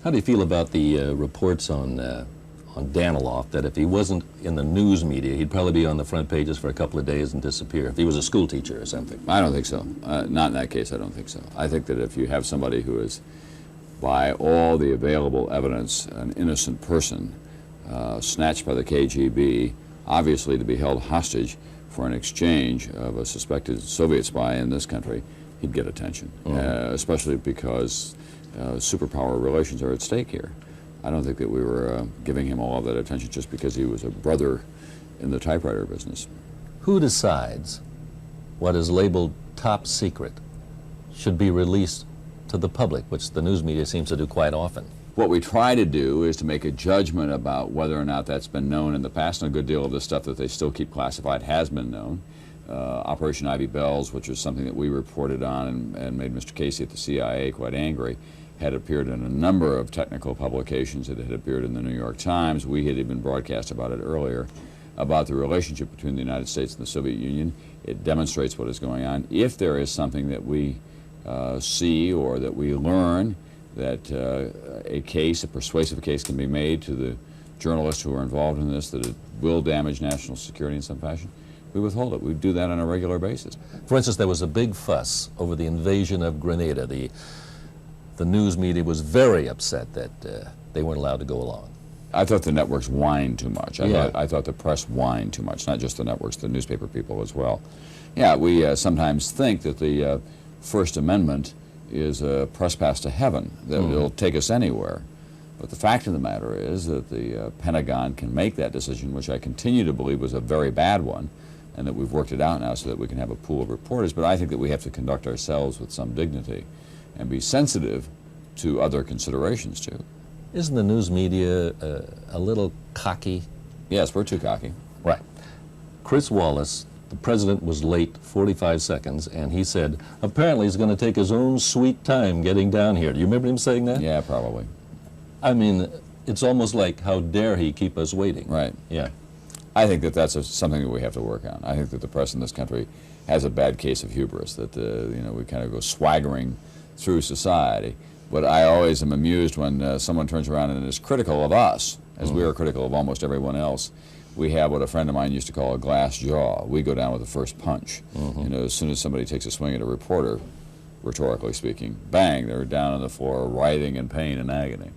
How do you feel about the reports on Danilov that if he wasn't in the news media, he'd probably be on the front pages for a couple of days and disappear, if he was a school teacher or something? I don't think so. Not in that case, I don't think so. I think that if you have somebody who is, by all the available evidence, an innocent person, snatched by the KGB, obviously to be held hostage for an exchange of a suspected Soviet spy in this country, he'd get attention, especially because superpower relations are at stake here. I don't think that we were giving him all of that attention just because he was a brother in the typewriter business. Who decides what is labeled top secret should be released to the public, which the news media seems to do quite often? What we try to do is to make a judgment about whether or not that's been known in the past, and a good deal of the stuff that they still keep classified has been known. Operation Ivy Bells, which is something that we reported on and made Mr. Casey at the CIA quite angry, had appeared in a number of technical publications. It had appeared in the New York Times. We had even broadcast about it earlier, about the relationship between the United States and the Soviet Union. It demonstrates what is going on. If there is something that we see or that we learn that a persuasive case can be made to the journalists who are involved in this, that it will damage national security in some fashion, we withhold it. We do that on a regular basis. For instance, there was a big fuss over the invasion of Grenada. The news media was very upset that they weren't allowed to go along. I thought the networks whined too much. Yeah. I thought the press whined too much, not just the networks, the newspaper people as well. Yeah, we sometimes think that the First Amendment is a press pass to heaven, that it'll take us anywhere. But the fact of the matter is that the Pentagon can make that decision, which I continue to believe was a very bad one, and that we've worked it out now so that we can have a pool of reporters. But I think that we have to conduct ourselves with some dignity and be sensitive to other considerations, too. Isn't the news media a little cocky? Yes, we're too cocky. Right. Chris Wallace, the president, was late 45 seconds, and he said, apparently he's going to take his own sweet time getting down here. Do you remember him saying that? Yeah, probably. I mean, it's almost like, how dare he keep us waiting? Right. Yeah. I think that that's something that we have to work on. I think that the press in this country has a bad case of hubris, that we kind of go swaggering through society. But I always am amused when someone turns around and is critical of us, as we are critical of almost everyone else. We have what a friend of mine used to call a glass jaw. We go down with the first punch. As soon as somebody takes a swing at a reporter, rhetorically speaking, bang, they're down on the floor writhing in pain and agony.